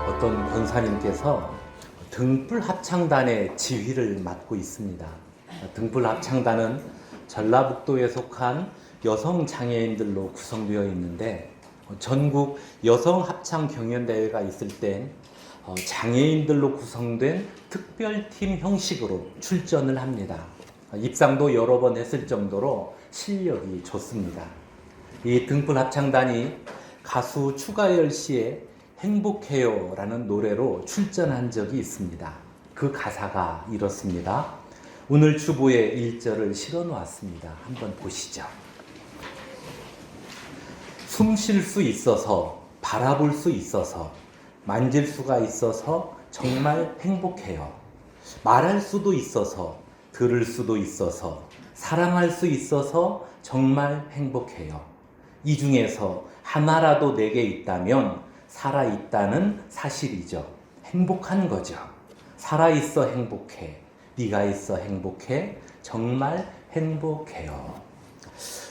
어떤 권사님께서 등불 합창단의 지휘를 맡고 있습니다. 등불 합창단은 전라북도에 속한 여성 장애인들로 구성되어 있는데, 전국 여성 합창 경연대회가 있을 땐 장애인들로 구성된 특별팀 형식으로 출전을 합니다. 입상도 여러 번 했을 정도로 실력이 좋습니다. 이 등불 합창단이 가수 추가열 씨의 행복해요 라는 노래로 출전한 적이 있습니다. 그 가사가 이렇습니다. 오늘 주보에 1절을 실어 놓았습니다. 한번 보시죠. 숨 쉴 수 있어서, 바라볼 수 있어서, 만질 수가 있어서 정말 행복해요. 말할 수도 있어서, 들을 수도 있어서, 사랑할 수 있어서 정말 행복해요. 이 중에서 하나라도 내게 있다면 살아있다는 사실이죠. 행복한 거죠. 살아있어 행복해. 네가 있어 행복해. 정말 행복해요.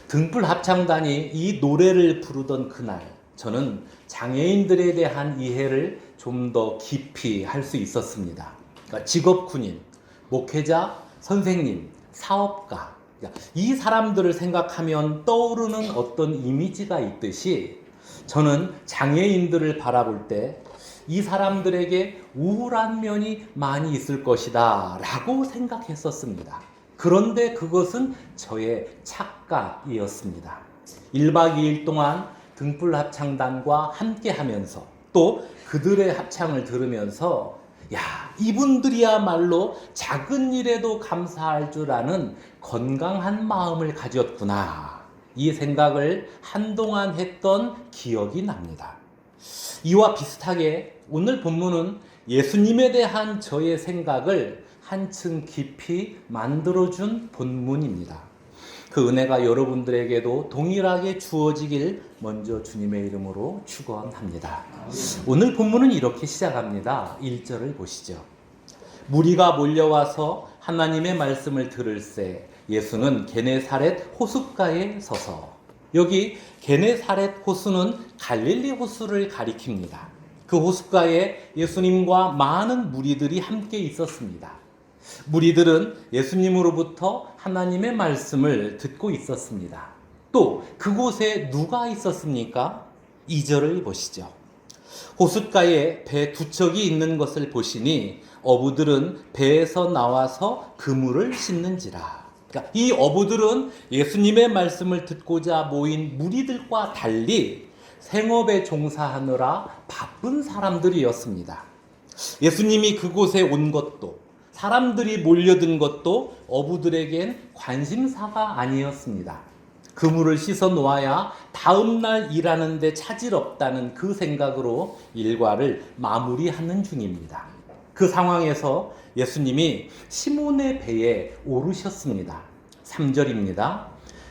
등불 합창단이 이 노래를 부르던 그날, 저는 장애인들에 대한 이해를 좀 더 깊이 할 수 있었습니다. 그러니까 직업 군인, 목회자, 선생님, 사업가, 이 사람들을 생각하면 떠오르는 어떤 이미지가 있듯이 저는 장애인들을 바라볼 때 이 사람들에게 우울한 면이 많이 있을 것이다 라고 생각했었습니다. 그런데 그것은 저의 착각이었습니다. 1박 2일 동안 등불 합창단과 함께 하면서 또 그들의 합창을 들으면서 이분들이야말로 작은 일에도 감사할 줄 아는 건강한 마음을 가졌구나. 이 생각을 한동안 했던 기억이 납니다. 이와 비슷하게 오늘 본문은 예수님에 대한 저의 생각을 한층 깊이 만들어준 본문입니다. 그 은혜가 여러분들에게도 동일하게 주어지길 먼저 주님의 이름으로 축원합니다. 오늘 본문은 이렇게 시작합니다. 1절을 보시죠. 무리가 몰려와서 하나님의 말씀을 들을새 예수는 게네사렛 호숫가에 서서, 여기 게네사렛 호수는 갈릴리 호수를 가리킵니다. 그 호숫가에 예수님과 많은 무리들이 함께 있었습니다. 무리들은 예수님으로부터 하나님의 말씀을 듣고 있었습니다. 또 그곳에 누가 있었습니까? 2절을 보시죠. 호숫가에 배 두 척이 있는 것을 보시니 어부들은 배에서 나와서 그물을 씻는지라. 이 어부들은 예수님의 말씀을 듣고자 모인 무리들과 달리 생업에 종사하느라 바쁜 사람들이었습니다. 예수님이 그곳에 온 것도, 사람들이 몰려든 것도 어부들에겐 관심사가 아니었습니다. 그물을 씻어 놓아야 다음날 일하는데 차질 없다는 그 생각으로 일과를 마무리하는 중입니다. 그 상황에서 예수님이 시몬의 배에 오르셨습니다. 3절입니다.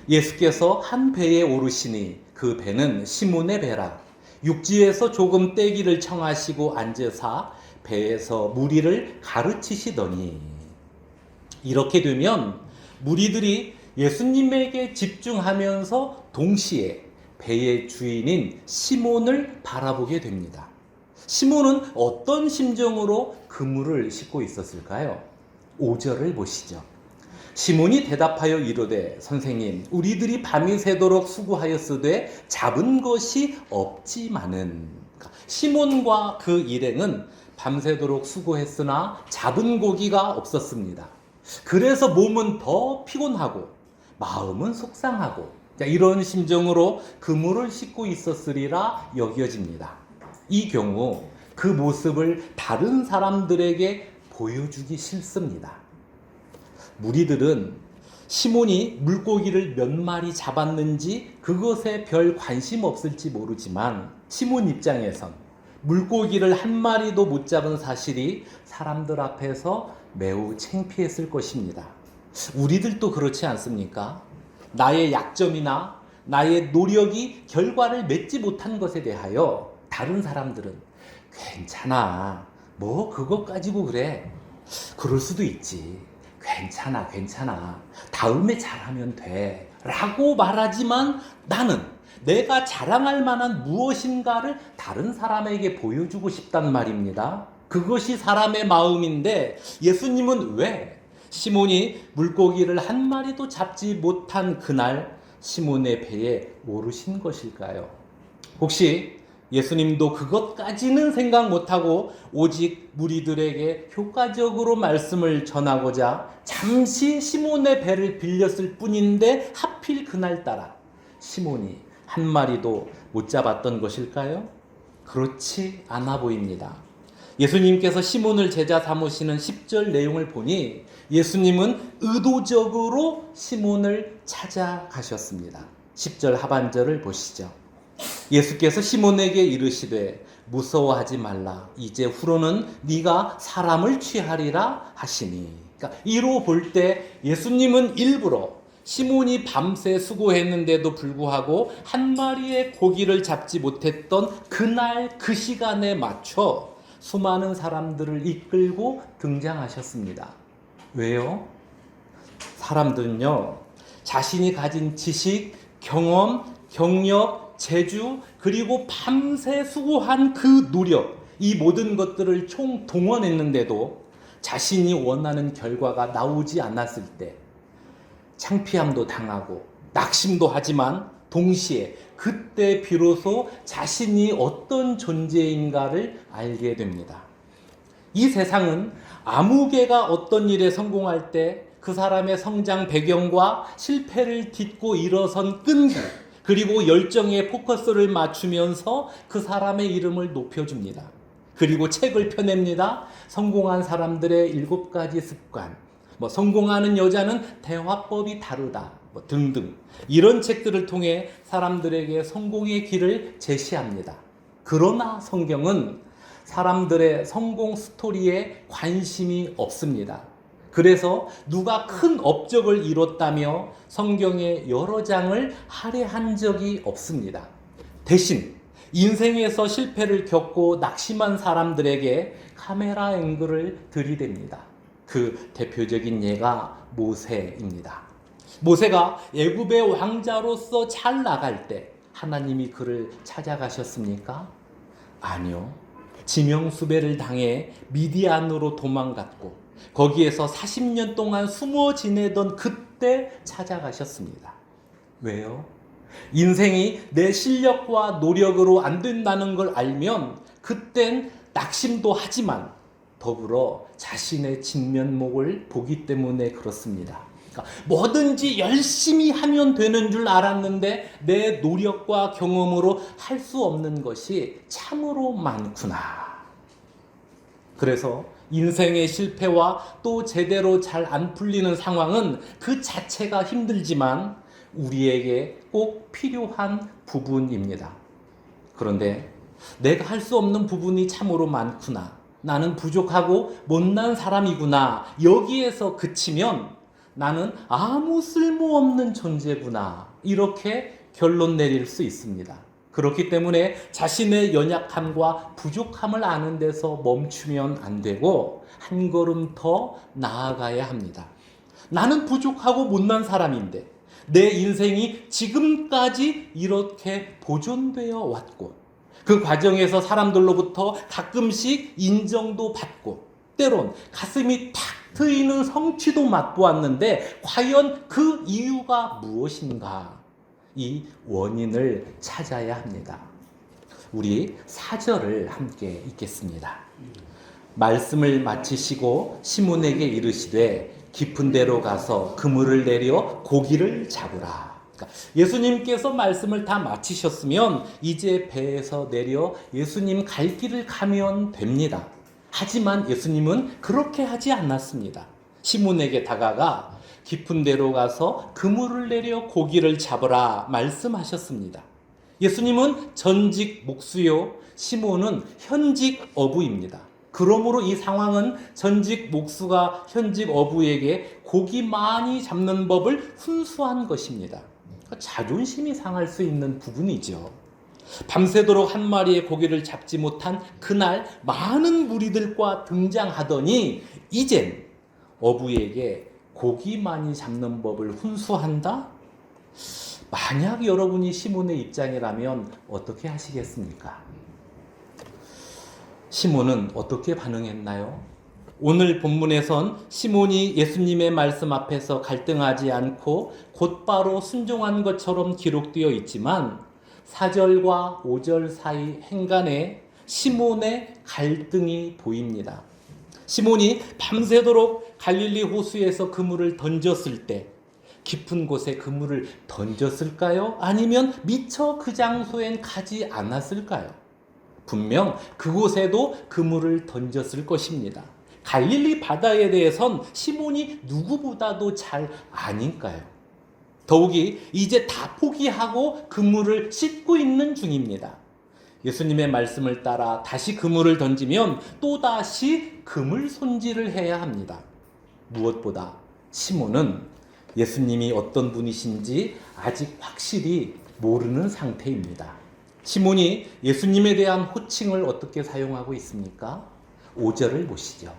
예수께서 한 배에 오르시니 그 배는 시몬의 배라. 육지에서 조금 떼기를 청하시고 앉으사 배에서 무리를 가르치시더니. 이렇게 되면 무리들이 예수님에게 집중하면서 동시에 배의 주인인 시몬을 바라보게 됩니다. 시몬은 어떤 심정으로 그물을 싣고 있었을까요? 5절을 보시죠. 시몬이 대답하여 이르되 선생님, 우리들이 밤이 새도록 수고하였으되 잡은 것이 없지만은. 시몬과 그 일행은 밤새도록 수고했으나 잡은 고기가 없었습니다. 그래서 몸은 더 피곤하고 마음은 속상하고 이런 심정으로 그물을 싣고 있었으리라 여겨집니다. 이 경우 그 모습을 다른 사람들에게 보여주기 싫습니다. 무리들은 시몬이 물고기를 몇 마리 잡았는지 그것에 별 관심 없을지 모르지만 시몬 입장에선 물고기를 한 마리도 못 잡은 사실이 사람들 앞에서 매우 창피했을 것입니다. 우리들도 그렇지 않습니까? 나의 약점이나 나의 노력이 결과를 맺지 못한 것에 대하여 다른 사람들은 괜찮아, 뭐 그것 가지고 그래, 그럴 수도 있지, 괜찮아, 다음에 잘하면 돼 라고 말하지만 나는 내가 자랑할 만한 무엇인가를 다른 사람에게 보여주고 싶단 말입니다. 그것이 사람의 마음인데 예수님은 왜 시몬이 물고기를 한 마리도 잡지 못한 그날 시몬의 배에 오르신 것일까요? 혹시 예수님도 그것까지는 생각 못하고 오직 무리들에게 효과적으로 말씀을 전하고자 잠시 시몬의 배를 빌렸을 뿐인데 하필 그날따라 시몬이 한 마리도 못 잡았던 것일까요? 그렇지 않아 보입니다. 예수님께서 시몬을 제자 삼으시는 10절 내용을 보니 예수님은 의도적으로 시몬을 찾아가셨습니다. 10절 하반절을 보시죠. 예수께서 시몬에게 이르시되 무서워하지 말라. 이제 후로는 네가 사람을 취하리라 하시니. 그러니까 이로 볼 때 예수님은 일부러 시몬이 밤새 수고했는데도 불구하고 한 마리의 고기를 잡지 못했던 그날 그 시간에 맞춰 수많은 사람들을 이끌고 등장하셨습니다. 왜요? 사람들은요, 자신이 가진 지식, 경험, 경력, 재주, 그리고 밤새 수고한 그 노력, 이 모든 것들을 총동원했는데도 자신이 원하는 결과가 나오지 않았을 때 창피함도 당하고 낙심도 하지만 동시에 그때 비로소 자신이 어떤 존재인가를 알게 됩니다. 이 세상은 아무 개가 어떤 일에 성공할 때 그 사람의 성장 배경과 실패를 딛고 일어선 끈기, 그리고 열정에 포커스를 맞추면서 그 사람의 이름을 높여줍니다. 그리고 책을 펴냅니다. 성공한 사람들의 7가지 습관, 성공하는 여자는 대화법이 다르다, 등등 이런 책들을 통해 사람들에게 성공의 길을 제시합니다. 그러나 성경은 사람들의 성공 스토리에 관심이 없습니다. 그래서 누가 큰 업적을 이뤘다며 성경의 여러 장을 할애한 적이 없습니다. 대신 인생에서 실패를 겪고 낙심한 사람들에게 카메라 앵글을 들이댑니다. 그 대표적인 예가 모세입니다. 모세가 애굽의 왕자로서 잘 나갈 때 하나님이 그를 찾아가셨습니까? 아니요. 지명수배를 당해 미디안으로 도망갔고 거기에서 40년 동안 숨어 지내던 그때 찾아가셨습니다. 왜요? 인생이 내 실력과 노력으로 안 된다는 걸 알면 그땐 낙심도 하지만 더불어 자신의 진면목을 보기 때문에 그렇습니다. 그러니까 뭐든지 열심히 하면 되는 줄 알았는데 내 노력과 경험으로 할 수 없는 것이 참으로 많구나. 그래서 인생의 실패와 또 제대로 잘 안 풀리는 상황은 그 자체가 힘들지만 우리에게 꼭 필요한 부분입니다. 그런데 내가 할 수 없는 부분이 참으로 많구나. 나는 부족하고 못난 사람이구나. 여기에서 그치면 나는 아무 쓸모없는 존재구나. 이렇게 결론 내릴 수 있습니다. 그렇기 때문에 자신의 연약함과 부족함을 아는 데서 멈추면 안 되고 한 걸음 더 나아가야 합니다. 나는 부족하고 못난 사람인데 내 인생이 지금까지 이렇게 보존되어 왔고 그 과정에서 사람들로부터 가끔씩 인정도 받고 때론 가슴이 탁 트이는 성취도 맛보았는데 과연 그 이유가 무엇인가? 이 원인을 찾아야 합니다. 우리 4절을 함께 읽겠습니다. 말씀을 마치시고 시몬에게 이르시되 깊은 데로 가서 그물을 내려 고기를 잡으라. 그러니까 예수님께서 말씀을 다 마치셨으면 이제 배에서 내려 예수님 갈 길을 가면 됩니다. 하지만 예수님은 그렇게 하지 않았습니다. 시몬에게 다가가 깊은 데로 가서 그물을 내려 고기를 잡으라 말씀하셨습니다. 예수님은 전직 목수요, 시몬은 현직 어부입니다. 그러므로 이 상황은 전직 목수가 현직 어부에게 고기 많이 잡는 법을 훈수한 것입니다. 자존심이 상할 수 있는 부분이죠. 밤새도록 한 마리의 고기를 잡지 못한 그날 많은 무리들과 등장하더니 이젠 어부에게 고기 많이 잡는 법을 훈수한다? 만약 여러분이 시몬의 입장이라면 어떻게 하시겠습니까? 시몬은 어떻게 반응했나요? 오늘 본문에선 시몬이 예수님의 말씀 앞에서 갈등하지 않고 곧바로 순종한 것처럼 기록되어 있지만 4절과 5절 사이 행간에 시몬의 갈등이 보입니다. 시몬이 밤새도록 갈릴리 호수에서 그물을 던졌을 때 깊은 곳에 그물을 던졌을까요? 아니면 미처 그 장소엔 가지 않았을까요? 분명 그곳에도 그물을 던졌을 것입니다. 갈릴리 바다에 대해선 시몬이 누구보다도 잘 아니까요. 더욱이 이제 다 포기하고 그물을 씻고 있는 중입니다. 예수님의 말씀을 따라 다시 그물을 던지면 또다시 그물 손질을 해야 합니다. 무엇보다 시몬은 예수님이 어떤 분이신지 아직 확실히 모르는 상태입니다. 시몬이 예수님에 대한 호칭을 어떻게 사용하고 있습니까? 5절을 보시죠.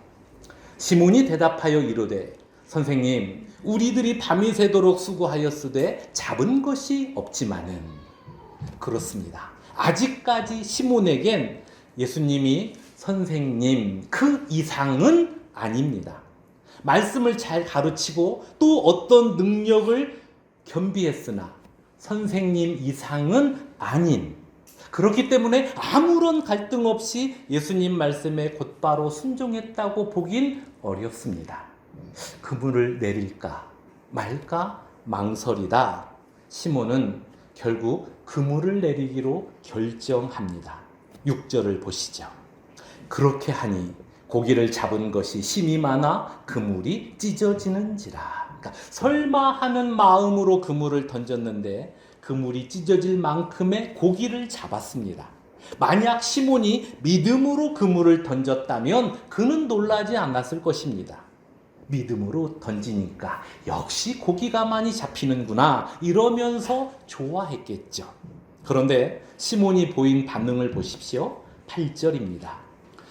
시몬이 대답하여 이르되 선생님, 우리들이 밤이 새도록 수고하였으되 잡은 것이 없지만은. 그렇습니다. 아직까지 시몬에겐 예수님이 선생님 그 이상은 아닙니다. 말씀을 잘 가르치고 또 어떤 능력을 겸비했으나 선생님 이상은 아닌, 그렇기 때문에 아무런 갈등 없이 예수님 말씀에 곧바로 순종했다고 보긴 어렵습니다. 그물을 내릴까 말까 망설이다 시몬은 결국 그물을 내리기로 결정합니다. 6절을 보시죠. 그렇게 하니 고기를 잡은 것이 심이 많아 그물이 찢어지는지라. 그러니까 설마 하는 마음으로 그물을 던졌는데 그물이 찢어질 만큼의 고기를 잡았습니다. 만약 시몬이 믿음으로 그물을 던졌다면 그는 놀라지 않았을 것입니다. 믿음으로 던지니까 역시 고기가 많이 잡히는구나 이러면서 좋아했겠죠. 그런데 시몬이 보인 반응을 보십시오. 8절입니다.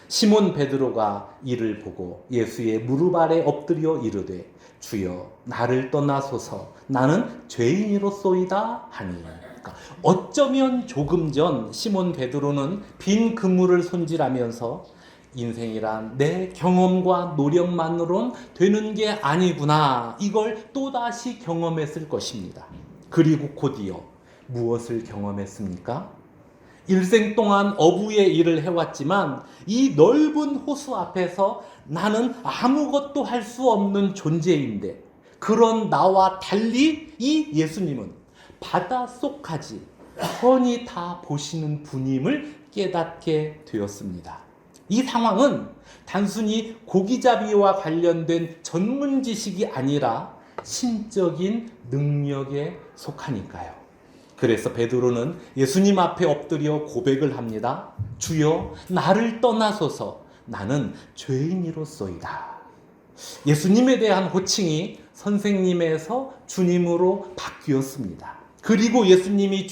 시몬 베드로가 이를 보고 예수의 무릎 아래 엎드려 이르되 주여 나를 떠나소서 나는 죄인이로소이다 하니. 그러니까 어쩌면 조금 전 시몬 베드로는 빈 그물을 손질하면서 인생이란 내 경험과 노력만으론 되는 게 아니구나 이걸 또다시 경험했을 것입니다. 그리고 곧이어 무엇을 경험했습니까? 일생 동안 어부의 일을 해왔지만 이 넓은 호수 앞에서 나는 아무것도 할 수 없는 존재인데 그런 나와 달리 이 예수님은 바닷속까지 훤히 다 보시는 분임을 깨닫게 되었습니다. 이 상황은 단순히 고기잡이와 관련된 전문 지식이 아니라 신적인 능력에 속하니까요. 그래서 베드로는 예수님 앞에 엎드려 고백을 합니다. 주여 나를 떠나소서 나는 죄인이로소이다. 예수님에 대한 호칭이 선생님에서 주님으로 바뀌었습니다. 그리고 예수님이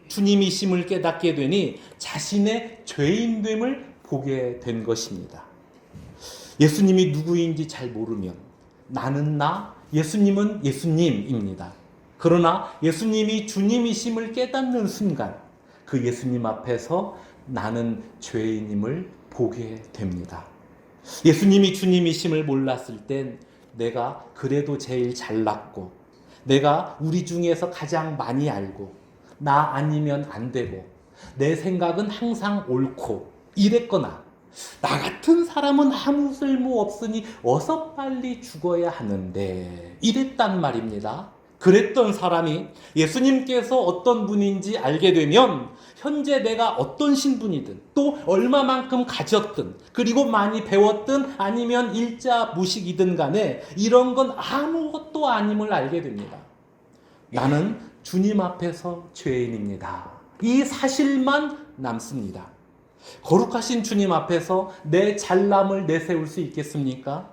주님이심을 깨닫게 되니 자신의 죄인됨을 보게 된 것입니다. 예수님이 누구인지 잘 모르면 나는 나, 예수님은 예수님입니다. 그러나 예수님이 주님이심을 깨닫는 순간 그 예수님 앞에서 나는 죄인임을 보게 됩니다. 예수님이 주님이심을 몰랐을 땐 내가 그래도 제일 잘났고 내가 우리 중에서 가장 많이 알고 나 아니면 안 되고 내 생각은 항상 옳고 이랬거나 나 같은 사람은 아무 쓸모 없으니 어서 빨리 죽어야 하는데 이랬단 말입니다. 그랬던 사람이 예수님께서 어떤 분인지 알게 되면 현재 내가 어떤 신분이든 또 얼마만큼 가졌든 그리고 많이 배웠든 아니면 일자 무식이든 간에 이런 건 아무것도 아님을 알게 됩니다. 나는 주님 앞에서 죄인입니다. 이 사실만 남습니다. 거룩하신 주님 앞에서 내 잘남을 내세울 수 있겠습니까?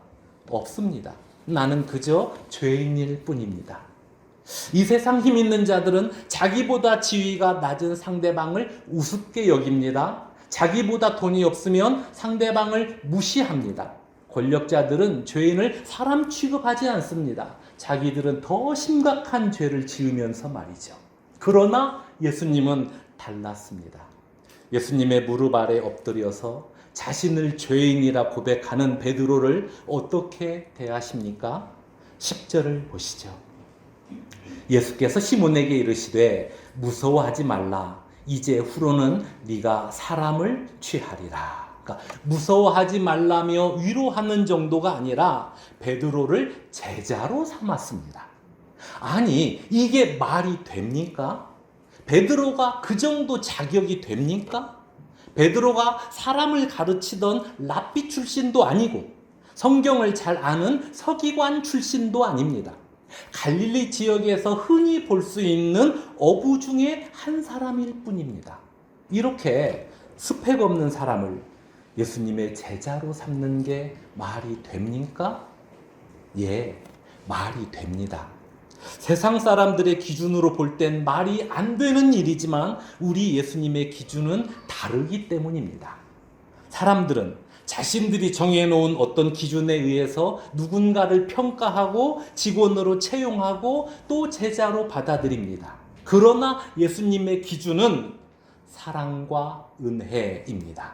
없습니다. 나는 그저 죄인일 뿐입니다. 이 세상 힘 있는 자들은 자기보다 지위가 낮은 상대방을 우습게 여깁니다. 자기보다 돈이 없으면 상대방을 무시합니다. 권력자들은 죄인을 사람 취급하지 않습니다. 자기들은 더 심각한 죄를 지으면서 말이죠. 그러나 예수님은 달랐습니다. 예수님의 무릎 아래 엎드려서 자신을 죄인이라 고백하는 베드로를 어떻게 대하십니까? 10절을 보시죠. 예수께서 시몬에게 이르시되 무서워하지 말라. 이제 후로는 네가 사람을 취하리라. 그러니까 무서워하지 말라며 위로하는 정도가 아니라 베드로를 제자로 삼았습니다. 아니, 이게 말이 됩니까? 베드로가 그 정도 자격이 됩니까? 베드로가 사람을 가르치던 랍비 출신도 아니고 성경을 잘 아는 서기관 출신도 아닙니다. 갈릴리 지역에서 흔히 볼 수 있는 어부 중에 한 사람일 뿐입니다. 이렇게 스펙 없는 사람을 예수님의 제자로 삼는 게 말이 됩니까? 예, 말이 됩니다. 세상 사람들의 기준으로 볼 땐 말이 안 되는 일이지만 우리 예수님의 기준은 다르기 때문입니다. 사람들은 자신들이 정해놓은 어떤 기준에 의해서 누군가를 평가하고 직원으로 채용하고 또 제자로 받아들입니다. 그러나 예수님의 기준은 사랑과 은혜입니다.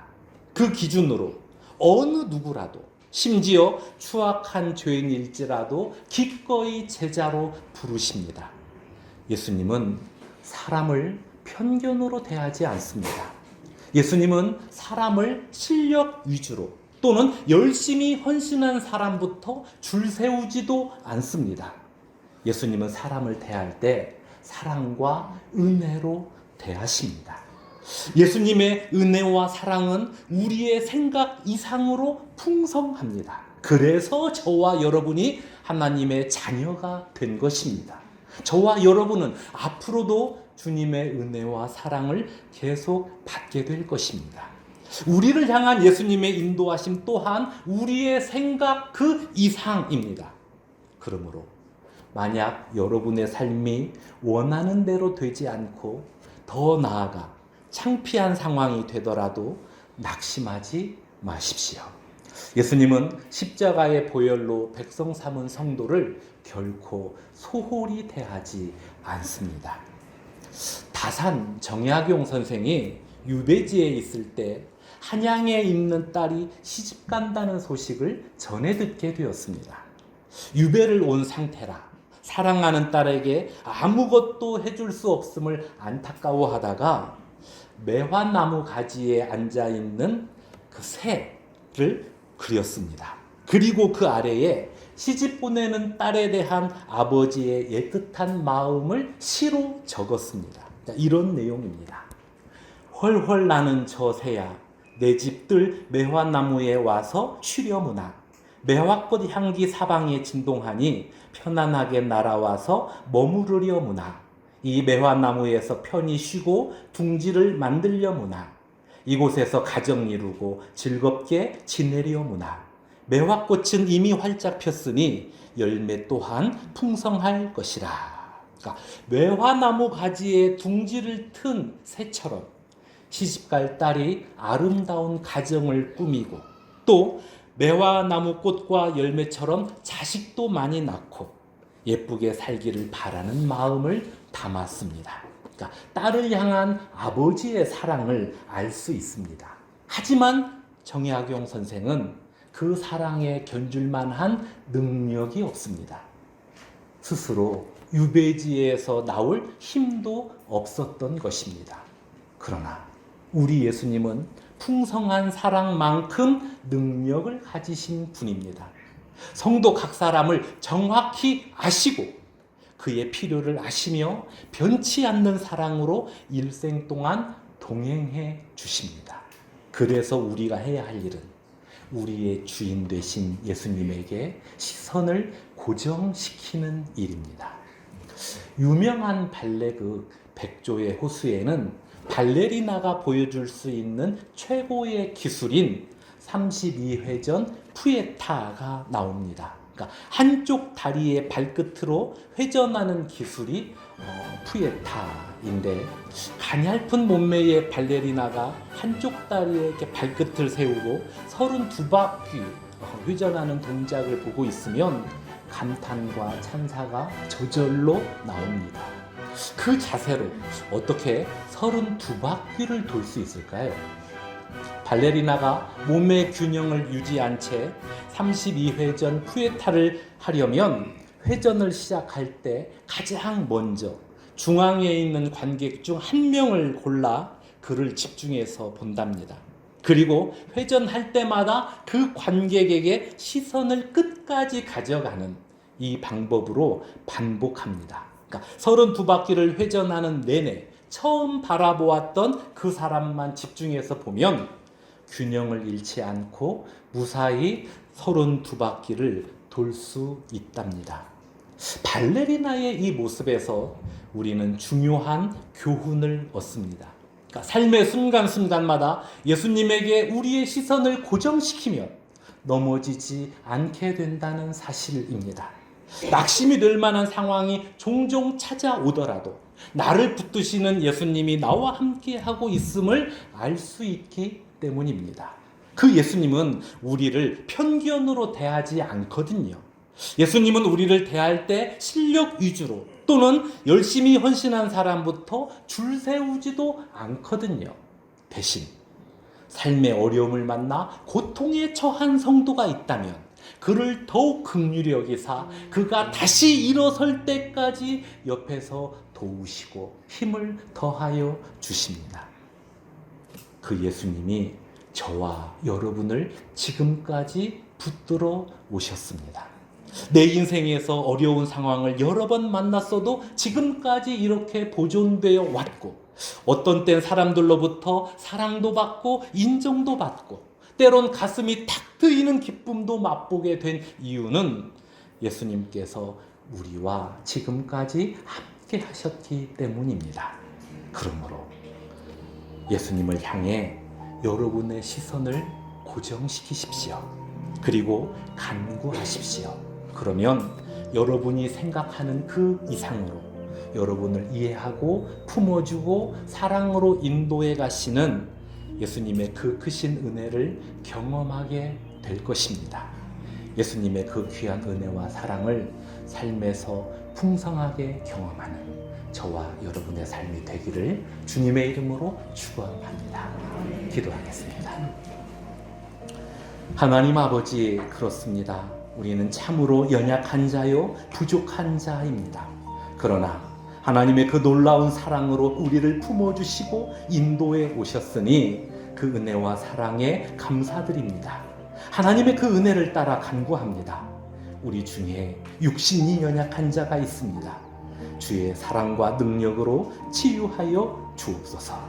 그 기준으로 어느 누구라도 심지어 추악한 죄인일지라도 기꺼이 제자로 부르십니다. 예수님은 사람을 편견으로 대하지 않습니다. 예수님은 사람을 실력 위주로 또는 열심히 헌신한 사람부터 줄 세우지도 않습니다. 예수님은 사람을 대할 때 사랑과 은혜로 대하십니다. 예수님의 은혜와 사랑은 우리의 생각 이상으로 풍성합니다. 그래서 저와 여러분이 하나님의 자녀가 된 것입니다. 저와 여러분은 앞으로도 주님의 은혜와 사랑을 계속 받게 될 것입니다. 우리를 향한 예수님의 인도하심 또한 우리의 생각 그 이상입니다. 그러므로 만약 여러분의 삶이 원하는 대로 되지 않고 더 나아가 창피한 상황이 되더라도 낙심하지 마십시오. 예수님은 십자가의 보혈로 백성 삼은 성도를 결코 소홀히 대하지 않습니다. 다산 정약용 선생이 유배지에 있을 때 한양에 있는 딸이 시집 간다는 소식을 전해 듣게 되었습니다. 유배를 온 상태라 사랑하는 딸에게 아무것도 해줄 수 없음을 안타까워하다가 매화나무 가지에 앉아있는 그 새를 그렸습니다. 그리고 그 아래에 시집 보내는 딸에 대한 아버지의 애틋한 마음을 시로 적었습니다. 이런 내용입니다. 헐헐 나는 저 새야 내 집들 매화나무에 와서 쉬려무나 매화꽃 향기 사방에 진동하니 편안하게 날아와서 머무르려무나 이 매화나무에서 편히 쉬고 둥지를 만들려무나 이곳에서 가정 이루고 즐겁게 지내려무나 매화꽃은 이미 활짝 폈으니 열매 또한 풍성할 것이라. 그러니까 매화나무 가지에 둥지를 튼 새처럼 시집갈 딸이 아름다운 가정을 꾸미고 또 매화나무 꽃과 열매처럼 자식도 많이 낳고 예쁘게 살기를 바라는 마음을 담았습니다. 그러니까 딸을 향한 아버지의 사랑을 알 수 있습니다. 하지만 정약용 선생은 그 사랑에 견줄만한 능력이 없습니다. 스스로 유배지에서 나올 힘도 없었던 것입니다. 그러나 우리 예수님은 풍성한 사랑만큼 능력을 가지신 분입니다. 성도 각 사람을 정확히 아시고 그의 필요를 아시며 변치 않는 사랑으로 일생 동안 동행해 주십니다. 그래서 우리가 해야 할 일은 우리의 주인 되신 예수님에게 시선을 고정시키는 일입니다. 유명한 발레극 백조의 호수에는 발레리나가 보여줄 수 있는 최고의 기술인 32회전 푸에타가 나옵니다. 그러니까 한쪽 다리의 발끝으로 회전하는 기술이 푸에타인데 가냘픈 몸매의 발레리나가 한쪽 다리에 이렇게 발끝을 세우고 32바퀴 회전하는 동작을 보고 있으면 감탄과 찬사가 저절로 나옵니다. 그 자세로 어떻게 32바퀴를 돌 수 있을까요? 발레리나가 몸의 균형을 유지한 채 32회전 푸에타를 하려면 회전을 시작할 때 가장 먼저 중앙에 있는 관객 중 한 명을 골라 그를 집중해서 본답니다. 그리고 회전할 때마다 그 관객에게 시선을 끝까지 가져가는 이 방법으로 반복합니다. 그러니까 32바퀴를 회전하는 내내 처음 바라보았던 그 사람만 집중해서 보면 균형을 잃지 않고 무사히 32바퀴를 돌 수 있답니다. 발레리나의 이 모습에서 우리는 중요한 교훈을 얻습니다. 그러니까 삶의 순간순간마다 예수님에게 우리의 시선을 고정시키면 넘어지지 않게 된다는 사실입니다. 낙심이 될 만한 상황이 종종 찾아오더라도 나를 붙드시는 예수님이 나와 함께하고 있음을 알 수 있기 때문입니다. 그 예수님은 우리를 편견으로 대하지 않거든요. 예수님은 우리를 대할 때 실력 위주로 또는 열심히 헌신한 사람부터 줄 세우지도 않거든요. 대신 삶의 어려움을 만나 고통에 처한 성도가 있다면 그를 더욱 긍휼히 여기사 그가 다시 일어설 때까지 옆에서 도우시고 힘을 더하여 주십니다. 그 예수님이 저와 여러분을 지금까지 붙들어 오셨습니다. 내 인생에서 어려운 상황을 여러 번 만났어도 지금까지 이렇게 보존되어 왔고, 어떤 땐 사람들로부터 사랑도 받고 인정도 받고 때론 가슴이 탁 트이는 기쁨도 맛보게 된 이유는 예수님께서 우리와 지금까지 함께 하셨기 때문입니다. 그러므로 예수님을 향해 여러분의 시선을 고정시키십시오. 그리고 간구하십시오. 그러면 여러분이 생각하는 그 이상으로 여러분을 이해하고 품어주고 사랑으로 인도해 가시는 예수님의 그 크신 은혜를 경험하게 될 것입니다. 예수님의 그 귀한 은혜와 사랑을 삶에서 풍성하게 경험하는 저와 여러분의 삶이 되기를 주님의 이름으로 축원합니다. 기도하겠습니다. 하나님 아버지, 그렇습니다. 우리는 참으로 연약한 자요 부족한 자입니다. 그러나 하나님의 그 놀라운 사랑으로 우리를 품어주시고 인도해 오셨으니 그 은혜와 사랑에 감사드립니다. 하나님의 그 은혜를 따라 간구합니다. 우리 중에 육신이 연약한 자가 있습니다. 주의 사랑과 능력으로 치유하여 주옵소서.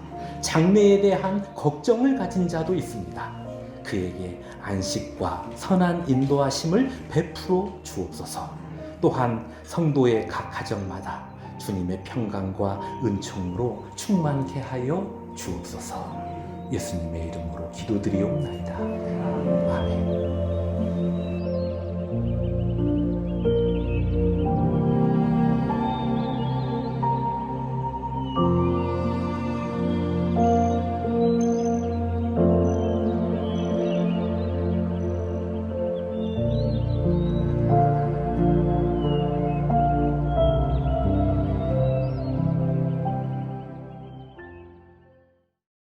장래에 대한 걱정을 가진 자도 있습니다. 그에게 안식과 선한 인도하심을 베풀어 주옵소서. 또한 성도의 각 가정마다 주님의 평강과 은총으로 충만케 하여 주옵소서. 예수님의 이름으로 기도드리옵나이다.